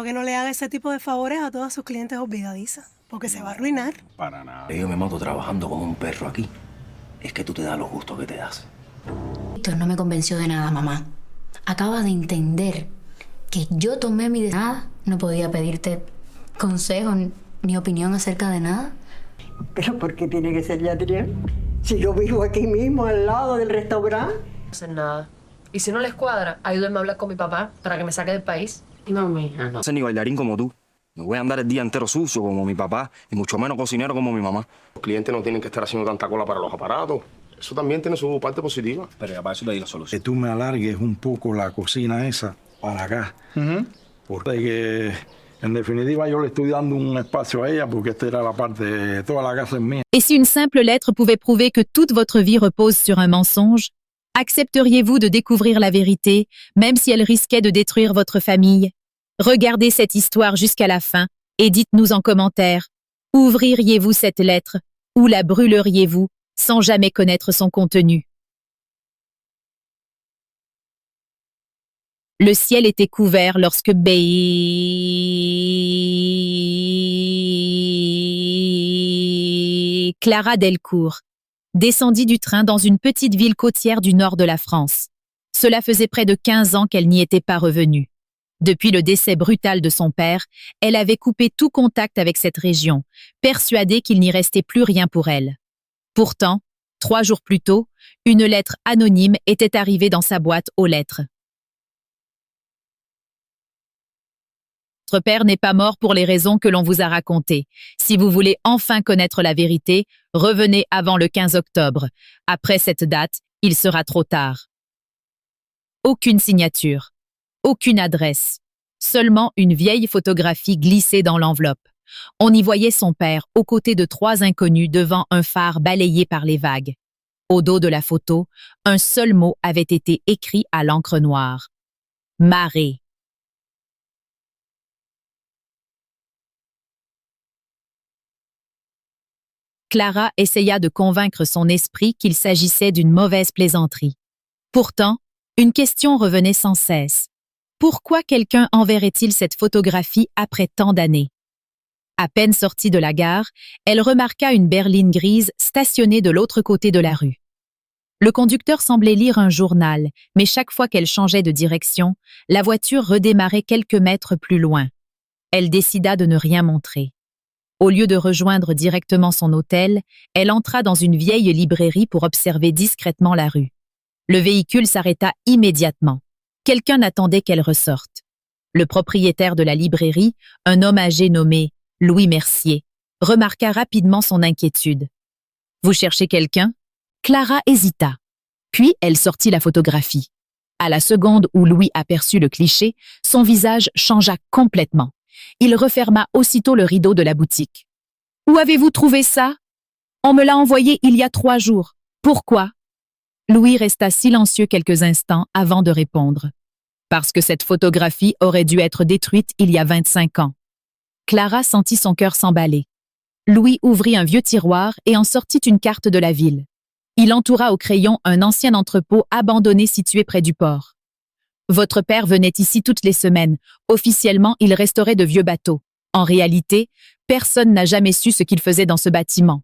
que no le haga ese tipo de favores a todas sus clientes olvidadizas, porque se va a arruinar. Para nada. Yo me mato trabajando como un perro aquí. Es que tú te das los gustos que te das. Víctor no me convenció de nada, mamá. Acaba de entender que yo tomé mi decisión. Nada, no podía pedirte consejo ni opinión acerca de nada. ¿Pero por qué tiene que ser Yatriel? Si yo vivo aquí mismo, al lado del restaurante. No hacen nada. Y si no les cuadra, ayúdenme a hablar con mi papá para que me saque del país. No, mija, no. No soy ni bailarín como tú. No voy a andar el día entero sucio como mi papá, y mucho menos cocinero como mi mamá. Los clientes no tienen que estar haciendo tanta cola para los aparatos. Eso también tiene su parte positiva. Pero ya para eso le di la solución. Que tú me alargues un poco la cocina esa para acá. Porque que, en definitiva, yo le estoy dando un espacio a ella porque esta era la parte, toda la casa es mía. Et si une simple lettre pouvait prouver que toute votre vie repose sur un mensonge, accepteriez-vous de découvrir la vérité, même si elle risquait de détruire votre famille? Regardez cette histoire jusqu'à la fin et dites-nous en commentaire, ouvririez-vous cette lettre ou la brûleriez-vous sans jamais connaître son contenu? Le ciel était couvert lorsque Clara Delcourt descendit du train dans une petite ville côtière du nord de la France. Cela faisait près de 15 ans qu'elle n'y était pas revenue. Depuis le décès brutal de son père, elle avait coupé tout contact avec cette région, persuadée qu'il n'y restait plus rien pour elle. Pourtant, 3 jours plus tôt, une lettre anonyme était arrivée dans sa boîte aux lettres. Votre père n'est pas mort pour les raisons que l'on vous a racontées. Si vous voulez enfin connaître la vérité, revenez avant le 15 octobre. Après cette date, il sera trop tard. Aucune signature, aucune adresse, seulement une vieille photographie glissée dans l'enveloppe. On y voyait son père aux côtés de 3 inconnus devant un phare balayé par les vagues. Au dos de la photo, un seul mot avait été écrit à l'encre noire. Marée. Clara essaya de convaincre son esprit qu'il s'agissait d'une mauvaise plaisanterie. Pourtant, une question revenait sans cesse. Pourquoi quelqu'un enverrait-il cette photographie après tant d'années? À peine sortie de la gare, elle remarqua une berline grise stationnée de l'autre côté de la rue. Le conducteur semblait lire un journal, mais chaque fois qu'elle changeait de direction, la voiture redémarrait quelques mètres plus loin. Elle décida de ne rien montrer. Au lieu de rejoindre directement son hôtel, elle entra dans une vieille librairie pour observer discrètement la rue. Le véhicule s'arrêta immédiatement. Quelqu'un attendait qu'elle ressorte. Le propriétaire de la librairie, un homme âgé nommé Louis Mercier, remarqua rapidement son inquiétude. « Vous cherchez quelqu'un » Clara hésita. Puis elle sortit la photographie. À la seconde où Louis aperçut le cliché, son visage changea complètement. Il referma aussitôt le rideau de la boutique. « Où avez-vous trouvé ça? On me l'a envoyé il y a 3 jours. Pourquoi? » Louis resta silencieux quelques instants avant de répondre. « Parce que cette photographie aurait dû être détruite il y a 25 ans. » Clara sentit son cœur s'emballer. Louis ouvrit un vieux tiroir et en sortit une carte de la ville. Il entoura au crayon un ancien entrepôt abandonné situé près du port. Votre père venait ici toutes les semaines. Officiellement, il restaurait de vieux bateaux. En réalité, personne n'a jamais su ce qu'il faisait dans ce bâtiment.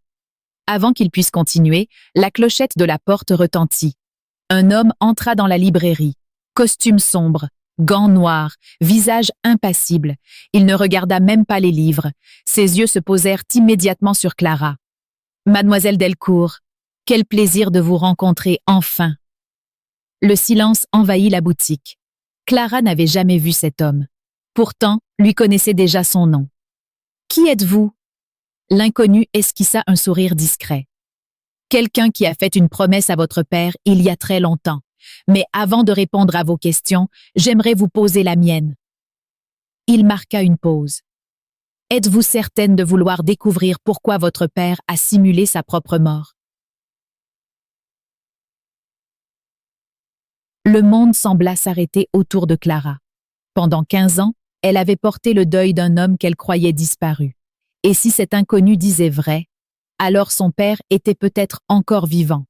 Avant qu'il puisse continuer, la clochette de la porte retentit. Un homme entra dans la librairie. Costume sombre, gants noirs, visage impassible. Il ne regarda même pas les livres. Ses yeux se posèrent immédiatement sur Clara. « Mademoiselle Delcourt, quel plaisir de vous rencontrer enfin !» Le silence envahit la boutique. Clara n'avait jamais vu cet homme. Pourtant, lui connaissait déjà son nom. « Qui êtes-vous » L'inconnu esquissa un sourire discret. « Quelqu'un qui a fait une promesse à votre père il y a très longtemps. Mais avant de répondre à vos questions, j'aimerais vous poser la mienne. » Il marqua une pause. « Êtes-vous certaine de vouloir découvrir pourquoi votre père a simulé sa propre mort? » Le monde sembla s'arrêter autour de Clara. Pendant 15 ans, elle avait porté le deuil d'un homme qu'elle croyait disparu. Et si cet inconnu disait vrai, alors son père était peut-être encore vivant.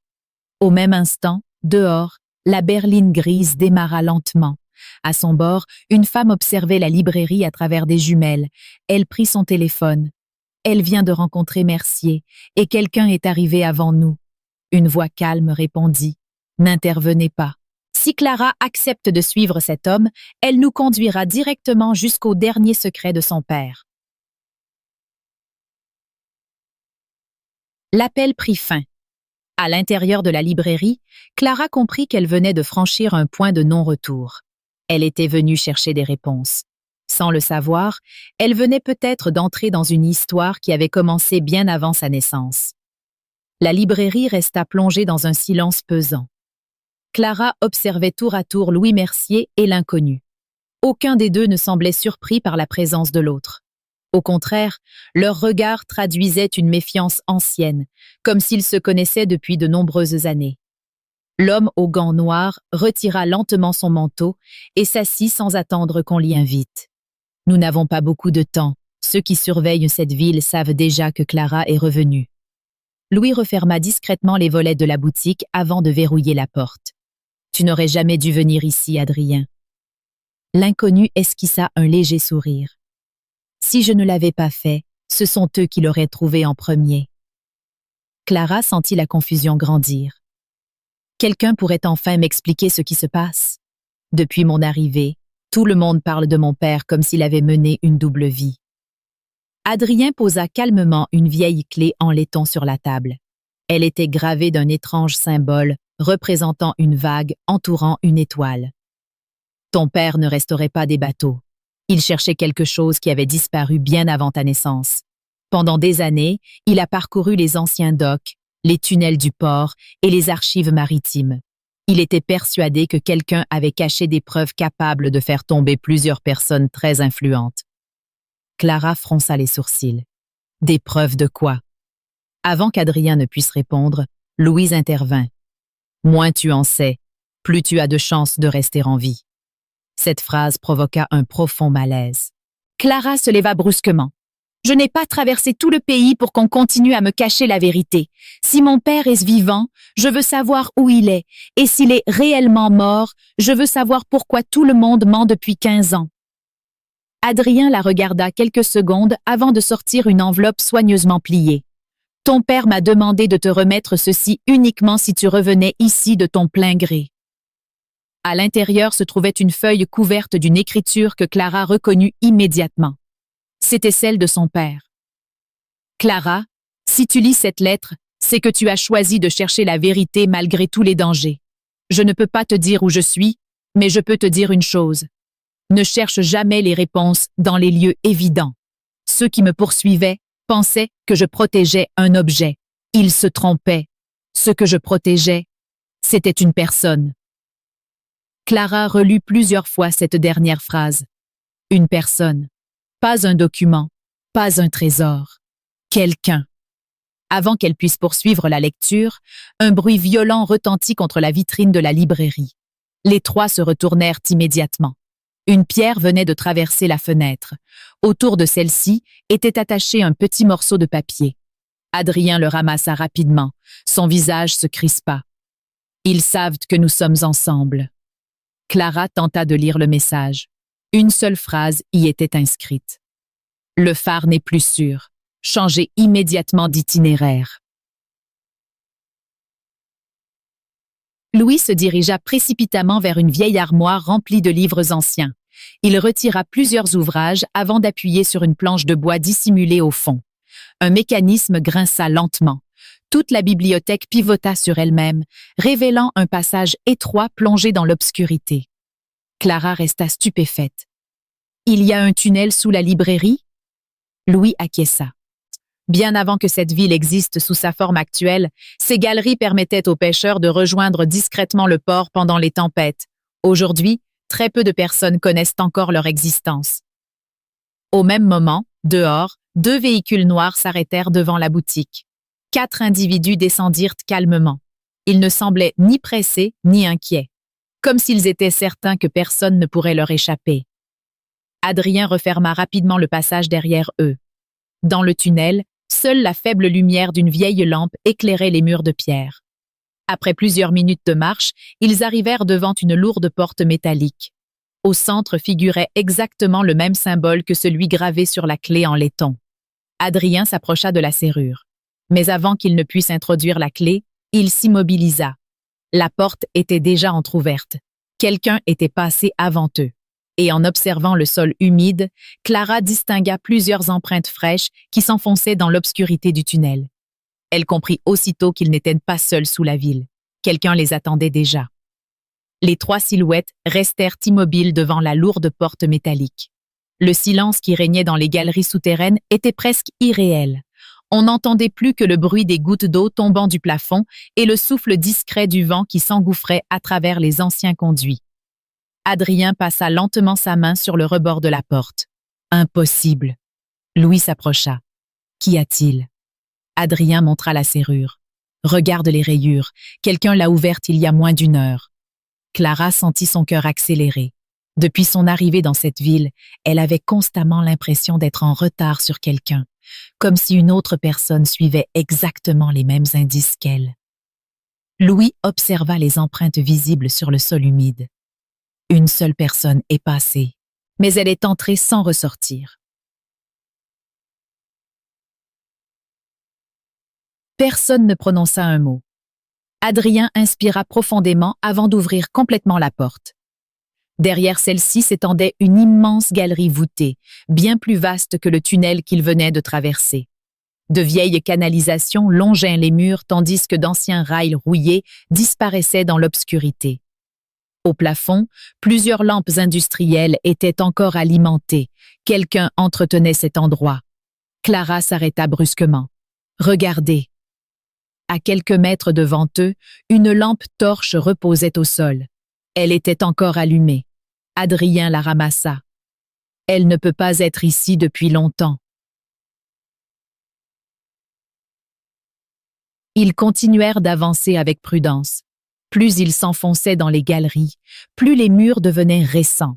Au même instant, dehors, la berline grise démarra lentement, À son bord, une femme observait la librairie à travers des jumelles. Elle prit son téléphone. Elle vient de rencontrer Mercier, et quelqu'un est arrivé avant nous. Une voix calme répondit. N'intervenez pas. Si Clara accepte de suivre cet homme, elle nous conduira directement jusqu'au dernier secret de son père. L'appel prit fin. À l'intérieur de la librairie, Clara comprit qu'elle venait de franchir un point de non-retour. Elle était venue chercher des réponses. Sans le savoir, elle venait peut-être d'entrer dans une histoire qui avait commencé bien avant sa naissance. La librairie resta plongée dans un silence pesant. Clara observait tour à tour Louis Mercier et l'inconnu. Aucun des deux ne semblait surpris par la présence de l'autre. Au contraire, leur regard traduisait une méfiance ancienne, comme s'ils se connaissaient depuis de nombreuses années. L'homme aux gants noirs retira lentement son manteau et s'assit sans attendre qu'on l'y invite. Nous n'avons pas beaucoup de temps. Ceux qui surveillent cette ville savent déjà que Clara est revenue. Louis referma discrètement les volets de la boutique avant de verrouiller la porte. Tu n'aurais jamais dû venir ici, Adrien. L'inconnu esquissa un léger sourire. Si je ne l'avais pas fait, ce sont eux qui l'auraient trouvé en premier. Clara sentit la confusion grandir. Quelqu'un pourrait enfin m'expliquer ce qui se passe. Depuis mon arrivée, tout le monde parle de mon père comme s'il avait mené une double vie. Adrien posa calmement une vieille clé en laiton sur la table. Elle était gravée d'un étrange symbole représentant une vague entourant une étoile. Ton père ne restaurait pas des bateaux. Il cherchait quelque chose qui avait disparu bien avant ta naissance. Pendant des années, il a parcouru les anciens docks, les tunnels du port et les archives maritimes. Il était persuadé que quelqu'un avait caché des preuves capables de faire tomber plusieurs personnes très influentes. Clara fronça les sourcils. Des preuves de quoi? Avant qu'Adrien ne puisse répondre, Louise intervint. Moins tu en sais, plus tu as de chances de rester en vie. Cette phrase provoqua un profond malaise. Clara se leva brusquement. Je n'ai pas traversé tout le pays pour qu'on continue à me cacher la vérité. Si mon père est vivant, je veux savoir où il est. Et s'il est réellement mort, je veux savoir pourquoi tout le monde ment depuis 15 ans. Adrien la regarda quelques secondes avant de sortir une enveloppe soigneusement pliée. Ton père m'a demandé de te remettre ceci uniquement si tu revenais ici de ton plein gré. À l'intérieur se trouvait une feuille couverte d'une écriture que Clara reconnut immédiatement. C'était celle de son père. Clara, si tu lis cette lettre, c'est que tu as choisi de chercher la vérité malgré tous les dangers. Je ne peux pas te dire où je suis, mais je peux te dire une chose. Ne cherche jamais les réponses dans les lieux évidents. Ceux qui me poursuivaient pensaient que je protégeais un objet. Ils se trompaient. Ce que je protégeais, c'était une personne. Clara relut plusieurs fois cette dernière phrase. Une personne. Pas un document, pas un trésor. Quelqu'un. Avant qu'elle puisse poursuivre la lecture, un bruit violent retentit contre la vitrine de la librairie. Les trois se retournèrent immédiatement. Une pierre venait de traverser la fenêtre. Autour de celle-ci était attaché un petit morceau de papier. Adrien le ramassa rapidement. Son visage se crispa. Ils savent que nous sommes ensemble. Clara tenta de lire le message. Une seule phrase y était inscrite. Le phare n'est plus sûr. Changez immédiatement d'itinéraire. Louis se dirigea précipitamment vers une vieille armoire remplie de livres anciens. Il retira plusieurs ouvrages avant d'appuyer sur une planche de bois dissimulée au fond. Un mécanisme grinça lentement. Toute la bibliothèque pivota sur elle-même, révélant un passage étroit plongé dans l'obscurité. Clara resta stupéfaite. « Il y a un tunnel sous la librairie ?» Louis acquiesça. Bien avant que cette ville existe sous sa forme actuelle, ces galeries permettaient aux pêcheurs de rejoindre discrètement le port pendant les tempêtes. Aujourd'hui, très peu de personnes connaissent encore leur existence. Au même moment, dehors, 2 véhicules noirs s'arrêtèrent devant la boutique. 4 individus descendirent calmement. Ils ne semblaient ni pressés ni inquiets, comme s'ils étaient certains que personne ne pourrait leur échapper. Adrien referma rapidement le passage derrière eux. Dans le tunnel, seule la faible lumière d'une vieille lampe éclairait les murs de pierre. Après plusieurs minutes de marche, ils arrivèrent devant une lourde porte métallique. Au centre figurait exactement le même symbole que celui gravé sur la clé en laiton. Adrien s'approcha de la serrure. Mais avant qu'il ne puisse introduire la clé, il s'immobilisa. La porte était déjà entr'ouverte. Quelqu'un était passé avant eux. Et en observant le sol humide, Clara distingua plusieurs empreintes fraîches qui s'enfonçaient dans l'obscurité du tunnel. Elle comprit aussitôt qu'ils n'étaient pas seuls sous la ville. Quelqu'un les attendait déjà. Les 3 silhouettes restèrent immobiles devant la lourde porte métallique. Le silence qui régnait dans les galeries souterraines était presque irréel. On n'entendait plus que le bruit des gouttes d'eau tombant du plafond et le souffle discret du vent qui s'engouffrait à travers les anciens conduits. Adrien passa lentement sa main sur le rebord de la porte. Impossible. Louis s'approcha. Qu'y a-t-il? Adrien montra la serrure. Regarde les rayures. Quelqu'un l'a ouverte il y a moins d'1 heure. Clara sentit son cœur accélérer. Depuis son arrivée dans cette ville, elle avait constamment l'impression d'être en retard sur quelqu'un, comme si une autre personne suivait exactement les mêmes indices qu'elle. Louis observa les empreintes visibles sur le sol humide. Une seule personne est passée, mais elle est entrée sans ressortir. Personne ne prononça un mot. Adrien inspira profondément avant d'ouvrir complètement la porte. Derrière celle-ci s'étendait une immense galerie voûtée, bien plus vaste que le tunnel qu'il venait de traverser. De vieilles canalisations longeaient les murs tandis que d'anciens rails rouillés disparaissaient dans l'obscurité. Au plafond, plusieurs lampes industrielles étaient encore alimentées. Quelqu'un entretenait cet endroit. Clara s'arrêta brusquement. Regardez. À quelques mètres devant eux, une lampe torche reposait au sol. Elle était encore allumée. Adrien la ramassa. Elle ne peut pas être ici depuis longtemps. Ils continuèrent d'avancer avec prudence. Plus ils s'enfonçaient dans les galeries, plus les murs devenaient récents.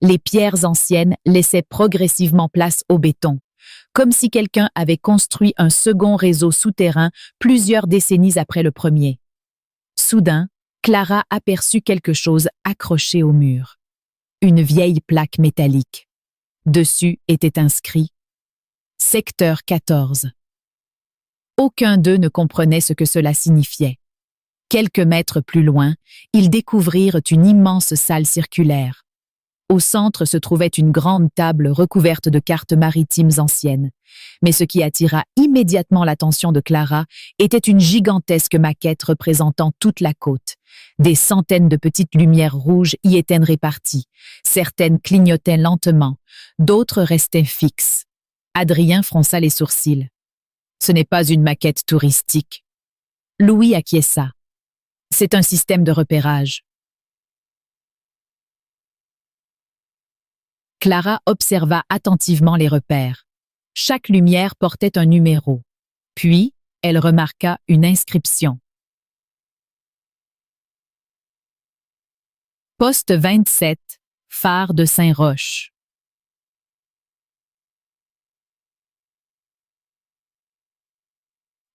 Les pierres anciennes laissaient progressivement place au béton, comme si quelqu'un avait construit un second réseau souterrain plusieurs décennies après le premier. Soudain, Clara aperçut quelque chose accroché au mur. Une vieille plaque métallique. Dessus était inscrit « Secteur 14 ». Aucun d'eux ne comprenait ce que cela signifiait. Quelques mètres plus loin, ils découvrirent une immense salle circulaire. Au centre se trouvait une grande table recouverte de cartes maritimes anciennes. Mais ce qui attira immédiatement l'attention de Clara était une gigantesque maquette représentant toute la côte. Des centaines de petites lumières rouges y étaient réparties. Certaines clignotaient lentement, d'autres restaient fixes. Adrien fronça les sourcils. Ce n'est pas une maquette touristique. Louis acquiesça. C'est un système de repérage. Clara observa attentivement les repères. Chaque lumière portait un numéro. Puis, elle remarqua une inscription. Poste 27, phare de Saint-Roch.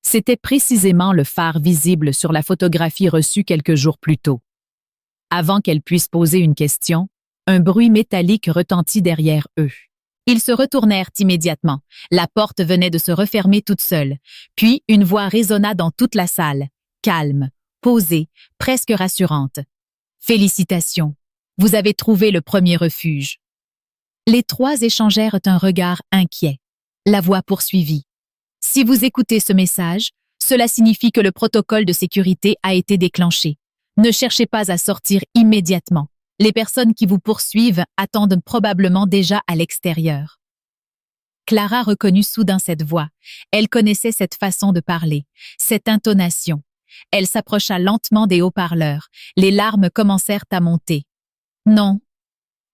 C'était précisément le phare visible sur la photographie reçue quelques jours plus tôt. Avant qu'elle puisse poser une question, un bruit métallique retentit derrière eux. Ils se retournèrent immédiatement. La porte venait de se refermer toute seule. Puis une voix résonna dans toute la salle, calme, posée, presque rassurante. « Félicitations, vous avez trouvé le premier refuge. » Les 3 échangèrent un regard inquiet. La voix poursuivit. « Si vous écoutez ce message, cela signifie que le protocole de sécurité a été déclenché. Ne cherchez pas à sortir immédiatement. Les personnes qui vous poursuivent attendent probablement déjà à l'extérieur. » Clara reconnut soudain cette voix. Elle connaissait cette façon de parler, cette intonation. Elle s'approcha lentement des haut-parleurs. Les larmes commencèrent à monter. « Non. »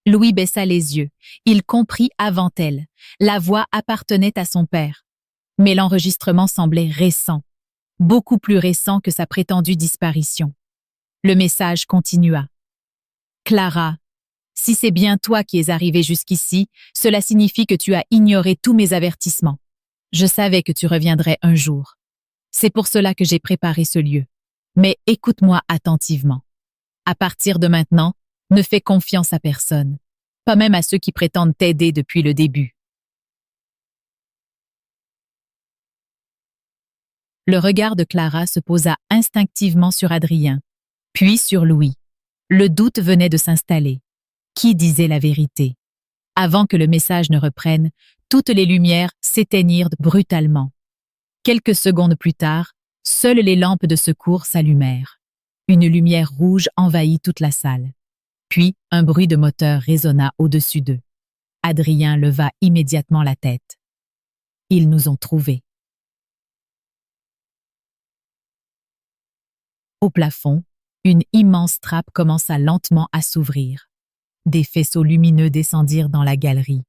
Louis baissa les yeux. Il comprit avant elle. La voix appartenait à son père. Mais l'enregistrement semblait récent, beaucoup plus récent que sa prétendue disparition. Le message continua. « Clara, si c'est bien toi qui es arrivée jusqu'ici, cela signifie que tu as ignoré tous mes avertissements. Je savais que tu reviendrais un jour. C'est pour cela que j'ai préparé ce lieu. Mais écoute-moi attentivement. À partir de maintenant, Ne fais confiance à personne, pas même à ceux qui prétendent t'aider depuis le début. Le regard de Clara se posa instinctivement sur Adrien, puis sur Louis. Le doute venait de s'installer. Qui disait la vérité? Avant que le message ne reprenne, toutes les lumières s'éteignirent brutalement. Quelques secondes plus tard, seules les lampes de secours s'allumèrent. Une lumière rouge envahit toute la salle. Puis, un bruit de moteur résonna au-dessus d'eux. Adrien leva immédiatement la tête. Ils nous ont trouvés. Au plafond, une immense trappe commença lentement à s'ouvrir. Des faisceaux lumineux descendirent dans la galerie.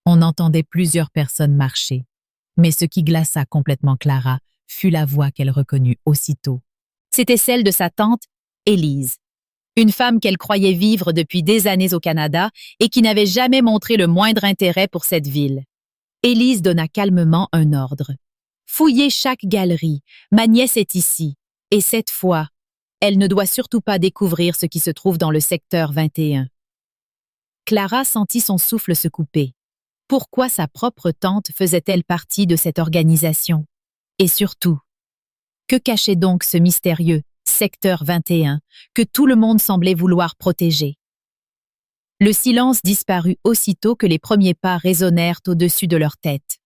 On entendait plusieurs personnes marcher. Mais ce qui glaça complètement Clara fut la voix qu'elle reconnut aussitôt. C'était celle de sa tante, Élise. Une femme qu'elle croyait vivre depuis des années au Canada et qui n'avait jamais montré le moindre intérêt pour cette ville. Élise donna calmement un ordre. « Fouillez chaque galerie. Ma nièce est ici. Et cette fois, elle ne doit surtout pas découvrir ce qui se trouve dans le secteur 21. » Clara sentit son souffle se couper. Pourquoi sa propre tante faisait-elle partie de cette organisation? Et surtout, que cachait donc ce mystérieux secteur 21 que tout le monde semblait vouloir protéger? Le silence disparut aussitôt que les premiers pas résonnèrent au-dessus de leur tête.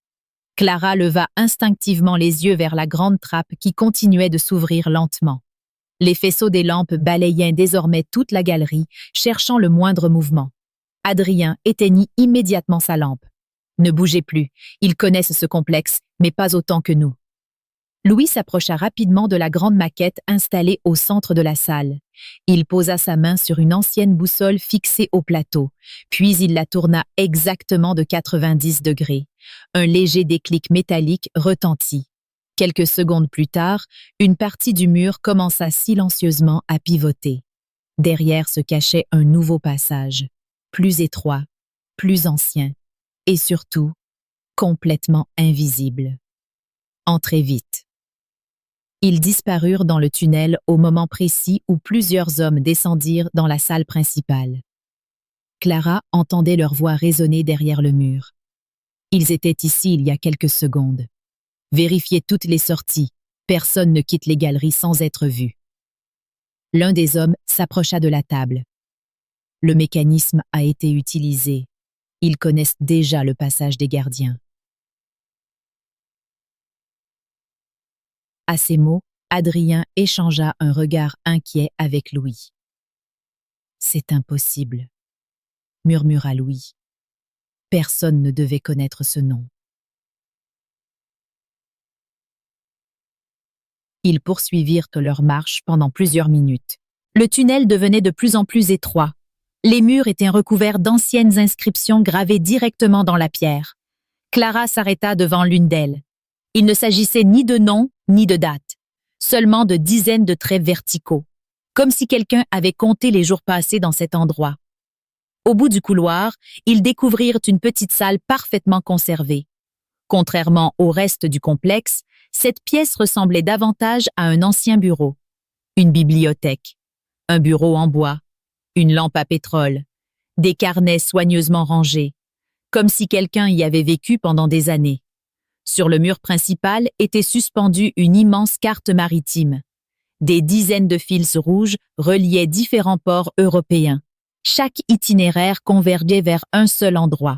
Clara leva instinctivement les yeux vers la grande trappe qui continuait de s'ouvrir lentement. Les faisceaux des lampes balayaient désormais toute la galerie, cherchant le moindre mouvement. Adrien éteignit immédiatement sa lampe. Ne bougez plus, ils connaissent ce complexe, mais pas autant que nous. Louis s'approcha rapidement de la grande maquette installée au centre de la salle. Il posa sa main sur une ancienne boussole fixée au plateau, puis il la tourna exactement de 90 degrés. Un léger déclic métallique retentit. Quelques secondes plus tard, une partie du mur commença silencieusement à pivoter. Derrière se cachait un nouveau passage, plus étroit, plus ancien, et surtout, complètement invisible. Entrez vite. Ils disparurent dans le tunnel au moment précis où plusieurs hommes descendirent dans la salle principale. Clara entendait leur voix résonner derrière le mur. Ils étaient ici il y a quelques secondes. Vérifiez toutes les sorties. Personne ne quitte les galeries sans être vu. L'un des hommes s'approcha de la table. Le mécanisme a été utilisé. Ils connaissent déjà le passage des gardiens. À ces mots, Adrien échangea un regard inquiet avec Louis. « C'est impossible, » murmura Louis. Personne ne devait connaître ce nom. Ils poursuivirent leur marche pendant plusieurs minutes. Le tunnel devenait de plus en plus étroit. Les murs étaient recouverts d'anciennes inscriptions gravées directement dans la pierre. Clara s'arrêta devant l'une d'elles. Il ne s'agissait ni de nom, ni de date, seulement de dizaines de traits verticaux, comme si quelqu'un avait compté les jours passés dans cet endroit. Au bout du couloir, ils découvrirent une petite salle parfaitement conservée. Contrairement au reste du complexe, cette pièce ressemblait davantage à un ancien bureau. Une bibliothèque, un bureau en bois, une lampe à pétrole, des carnets soigneusement rangés, comme si quelqu'un y avait vécu pendant des années. Sur le mur principal était suspendue une immense carte maritime. Des dizaines de fils rouges reliaient différents ports européens. Chaque itinéraire convergeait vers un seul endroit,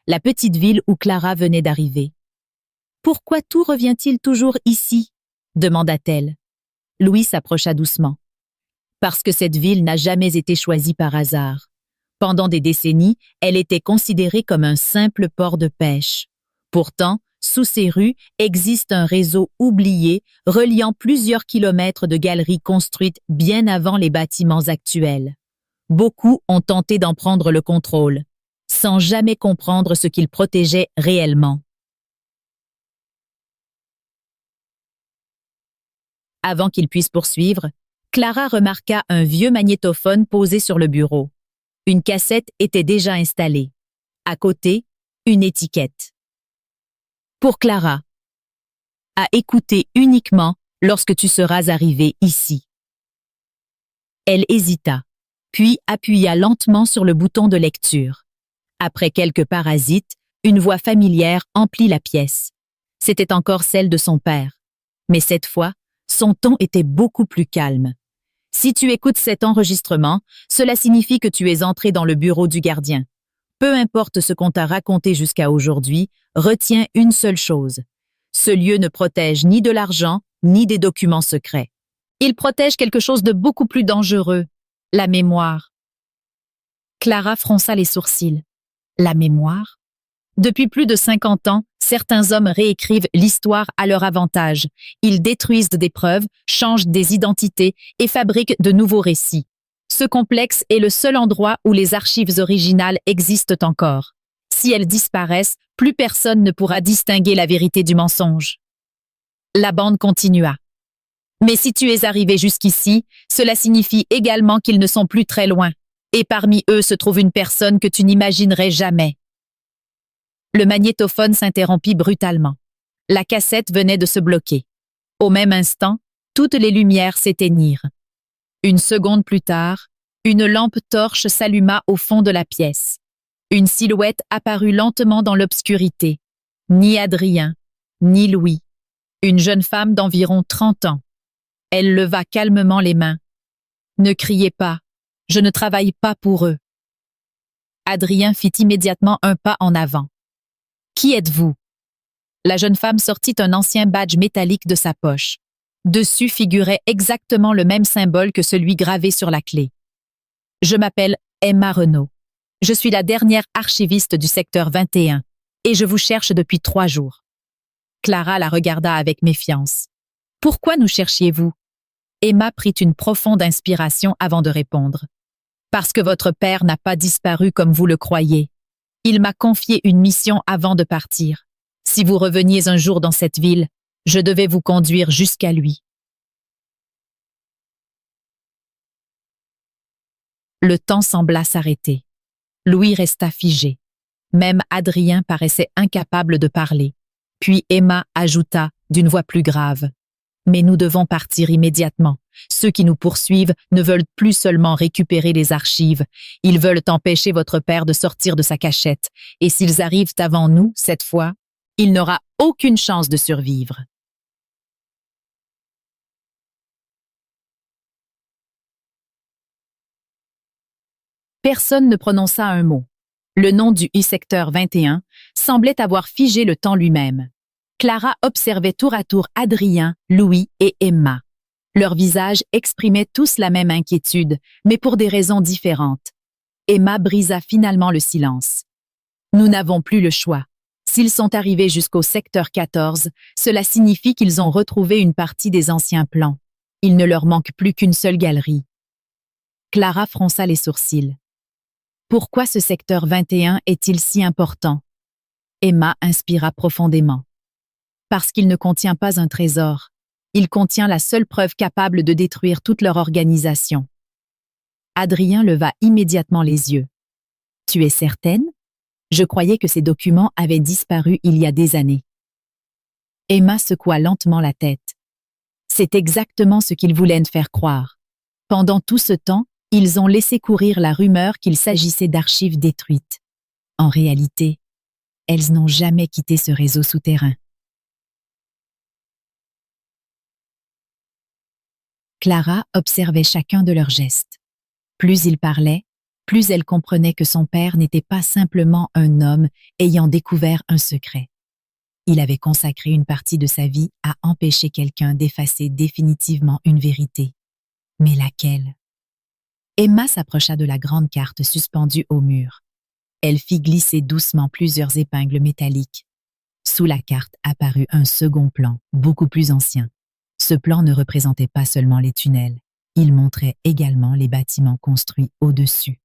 la petite ville où Clara venait d'arriver. « Pourquoi tout revient-il toujours ici ?» demanda-t-elle. Louis s'approcha doucement. « Parce que cette ville n'a jamais été choisie par hasard. Pendant des décennies, elle était considérée comme un simple port de pêche. Pourtant, sous ces rues existe un réseau oublié reliant plusieurs kilomètres de galeries construites bien avant les bâtiments actuels. Beaucoup ont tenté d'en prendre le contrôle, sans jamais comprendre ce qu'ils protégeaient réellement. Avant qu'il puisse poursuivre, Clara remarqua un vieux magnétophone posé sur le bureau. Une cassette était déjà installée. À côté, une étiquette. Pour Clara, à écouter uniquement lorsque tu seras arrivé ici. Elle hésita, puis appuya lentement sur le bouton de lecture. Après quelques parasites, une voix familière emplit la pièce. C'était encore celle de son père. Mais cette fois, son ton était beaucoup plus calme. Si tu écoutes cet enregistrement, cela signifie que tu es entré dans le bureau du gardien. Peu importe ce qu'on t'a raconté jusqu'à aujourd'hui, retiens une seule chose. Ce lieu ne protège ni de l'argent, ni des documents secrets. Il protège quelque chose de beaucoup plus dangereux, la mémoire. Clara fronça les sourcils. La mémoire? Depuis plus de 50 ans, certains hommes réécrivent l'histoire à leur avantage. Ils détruisent des preuves, changent des identités et fabriquent de nouveaux récits. Ce complexe est le seul endroit où les archives originales existent encore. Si elles disparaissent, plus personne ne pourra distinguer la vérité du mensonge. La bande continua. Mais si tu es arrivé jusqu'ici, cela signifie également qu'ils ne sont plus très loin. Et parmi eux se trouve une personne que tu n'imaginerais jamais. Le magnétophone s'interrompit brutalement. La cassette venait de se bloquer. Au même instant, toutes les lumières s'éteignirent. Une seconde plus tard, une lampe torche s'alluma au fond de la pièce. Une silhouette apparut lentement dans l'obscurité. Ni Adrien, ni Louis. Une jeune femme d'environ 30 ans. Elle leva calmement les mains. « Ne criez pas, je ne travaille pas pour eux. » Adrien fit immédiatement un pas en avant. « Qui êtes-vous » La jeune femme sortit un ancien badge métallique de sa poche. Dessus figurait exactement le même symbole que celui gravé sur la clé. « Je m'appelle Emma Renaud. Je suis la dernière archiviste du secteur 21 et je vous cherche depuis 3 jours. » Clara la regarda avec méfiance. « Pourquoi nous cherchiez-vous » Emma prit une profonde inspiration avant de répondre. « Parce que votre père n'a pas disparu comme vous le croyez. Il m'a confié une mission avant de partir. Si vous reveniez un jour dans cette ville, je devais vous conduire jusqu'à lui. » Le temps sembla s'arrêter. Louis resta figé. Même Adrien paraissait incapable de parler. Puis Emma ajouta d'une voix plus grave. « Mais nous devons partir immédiatement. Ceux qui nous poursuivent ne veulent plus seulement récupérer les archives. Ils veulent empêcher votre père de sortir de sa cachette. Et s'ils arrivent avant nous, cette fois, il n'aura aucune chance de survivre. » Personne ne prononça un mot. Le nom du I-secteur 21 semblait avoir figé le temps lui-même. Clara observait tour à tour Adrien, Louis et Emma. Leurs visages exprimaient tous la même inquiétude, mais pour des raisons différentes. Emma brisa finalement le silence. « Nous n'avons plus le choix. S'ils sont arrivés jusqu'au secteur 14, cela signifie qu'ils ont retrouvé une partie des anciens plans. Il ne leur manque plus qu'une seule galerie. » Clara fronça les sourcils. « Pourquoi ce secteur 21 est-il si important ?» Emma inspira profondément. « Parce qu'il ne contient pas un trésor. Il contient la seule preuve capable de détruire toute leur organisation. » Adrien leva immédiatement les yeux. « Tu es certaine ? Je croyais que ces documents avaient disparu il y a des années. » Emma secoua lentement la tête. « C'est exactement ce qu'ils voulaient nous faire croire. Pendant tout ce temps, ils ont laissé courir la rumeur qu'il s'agissait d'archives détruites. En réalité, elles n'ont jamais quitté ce réseau souterrain. » Clara observait chacun de leurs gestes. Plus ils parlaient, plus elle comprenait que son père n'était pas simplement un homme ayant découvert un secret. Il avait consacré une partie de sa vie à empêcher quelqu'un d'effacer définitivement une vérité. Mais laquelle? Emma s'approcha de la grande carte suspendue au mur. Elle fit glisser doucement plusieurs épingles métalliques. Sous la carte apparut un second plan, beaucoup plus ancien. Ce plan ne représentait pas seulement les tunnels, il montrait également les bâtiments construits au-dessus.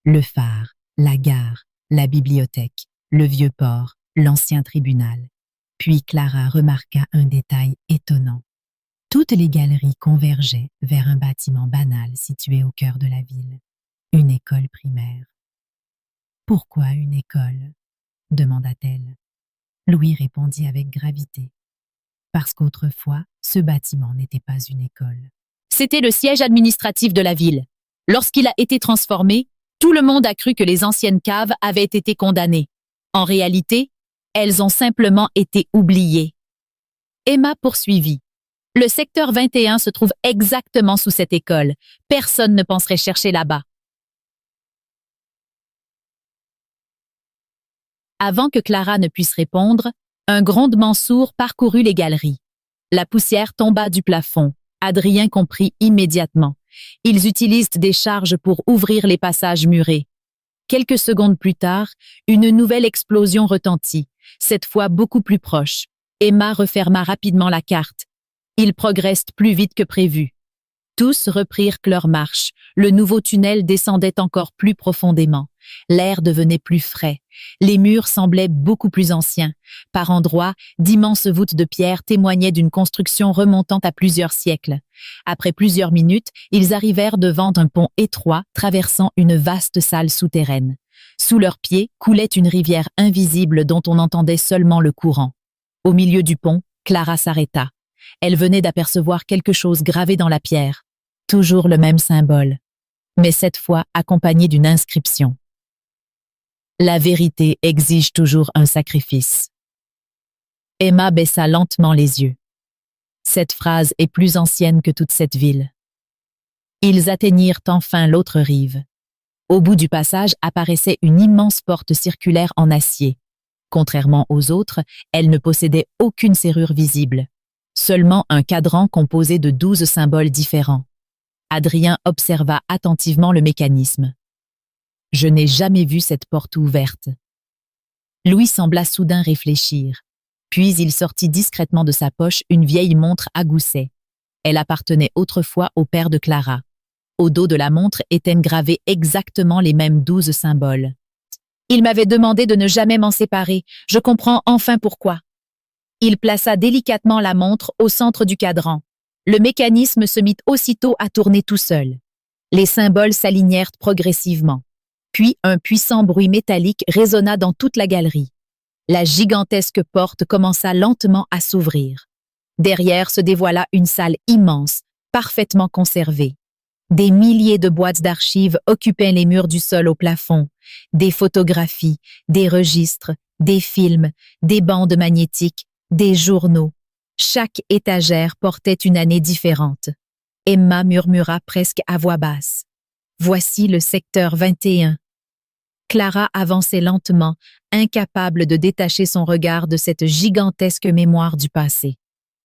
Le phare, la gare, la bibliothèque, le vieux port, l'ancien tribunal. Puis Clara remarqua un détail étonnant. Toutes les galeries convergeaient vers un bâtiment banal situé au cœur de la ville, une école primaire. « Pourquoi une école ?» demanda-t-elle. Louis répondit avec gravité. « Parce qu'autrefois, ce bâtiment n'était pas une école. » C'était le siège administratif de la ville. Lorsqu'il a été transformé, tout le monde a cru que les anciennes caves avaient été condamnées. En réalité, elles ont simplement été oubliées. Emma poursuivit. Le secteur 21 se trouve exactement sous cette école. Personne ne penserait chercher là-bas. Avant que Clara ne puisse répondre, un grondement sourd parcourut les galeries. La poussière tomba du plafond. Adrien comprit immédiatement. Ils utilisent des charges pour ouvrir les passages murés. Quelques secondes plus tard, une nouvelle explosion retentit, cette fois beaucoup plus proche. Emma referma rapidement la carte. Ils progressent plus vite que prévu. Tous reprirent leur marche. Le nouveau tunnel descendait encore plus profondément. L'air devenait plus frais. Les murs semblaient beaucoup plus anciens. Par endroits, d'immenses voûtes de pierre témoignaient d'une construction remontant à plusieurs siècles. Après plusieurs minutes, ils arrivèrent devant un pont étroit traversant une vaste salle souterraine. Sous leurs pieds coulait une rivière invisible dont on entendait seulement le courant. Au milieu du pont, Clara s'arrêta. Elle venait d'apercevoir quelque chose gravé dans la pierre. Toujours le même symbole, mais cette fois accompagné d'une inscription. La vérité exige toujours un sacrifice. Emma baissa lentement les yeux. Cette phrase est plus ancienne que toute cette ville. Ils atteignirent enfin l'autre rive. Au bout du passage apparaissait une immense porte circulaire en acier. Contrairement aux autres, elle ne possédait aucune serrure visible. Seulement un cadran composé de 12 symboles différents. Adrien observa attentivement le mécanisme. Je n'ai jamais vu cette porte ouverte. Louis sembla soudain réfléchir. Puis il sortit discrètement de sa poche une vieille montre à gousset. Elle appartenait autrefois au père de Clara. Au dos de la montre étaient gravés exactement les mêmes 12 symboles. Il m'avait demandé de ne jamais m'en séparer. Je comprends enfin pourquoi. Il plaça délicatement la montre au centre du cadran. Le mécanisme se mit aussitôt à tourner tout seul. Les symboles s'alignèrent progressivement. Puis un puissant bruit métallique résonna dans toute la galerie. La gigantesque porte commença lentement à s'ouvrir. Derrière se dévoila une salle immense, parfaitement conservée. Des milliers de boîtes d'archives occupaient les murs du sol au plafond. Des photographies, des registres, des films, des bandes magnétiques, des journaux. Chaque étagère portait une année différente. Emma murmura presque à voix basse. Voici le secteur 21. Clara avançait lentement, incapable de détacher son regard de cette gigantesque mémoire du passé.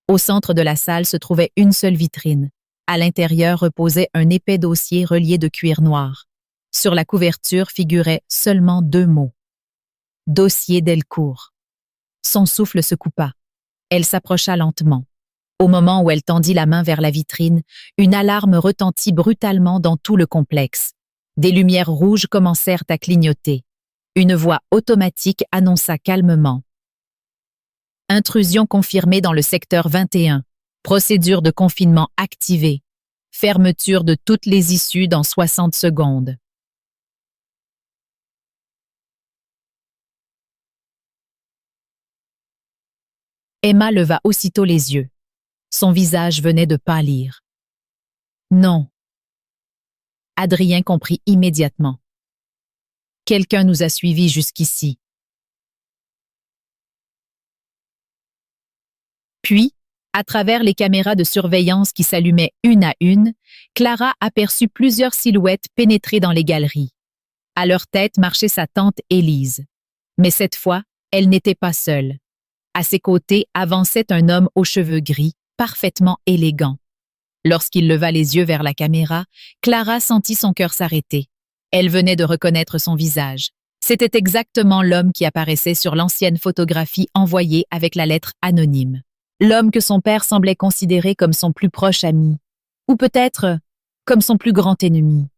Au centre de la salle se trouvait une seule vitrine. À l'intérieur reposait un épais dossier relié de cuir noir. Sur la couverture figuraient seulement 2 mots. Dossier Delcourt. Son souffle se coupa. Elle s'approcha lentement. Au moment où elle tendit la main vers la vitrine, une alarme retentit brutalement dans tout le complexe. Des lumières rouges commencèrent à clignoter. Une voix automatique annonça calmement. Intrusion confirmée dans le secteur 21. Procédure de confinement activée. Fermeture de toutes les issues dans 60 secondes. Emma leva aussitôt les yeux. Son visage venait de pâlir. Non. Adrien comprit immédiatement. Quelqu'un nous a suivis jusqu'ici. Puis, à travers les caméras de surveillance qui s'allumaient une à une, Clara aperçut plusieurs silhouettes pénétrer dans les galeries. À leur tête marchait sa tante Élise. Mais cette fois, elle n'était pas seule. À ses côtés avançait un homme aux cheveux gris, parfaitement élégant. Lorsqu'il leva les yeux vers la caméra, Clara sentit son cœur s'arrêter. Elle venait de reconnaître son visage. C'était exactement l'homme qui apparaissait sur l'ancienne photographie envoyée avec la lettre anonyme. L'homme que son père semblait considérer comme son plus proche ami, ou peut-être comme son plus grand ennemi.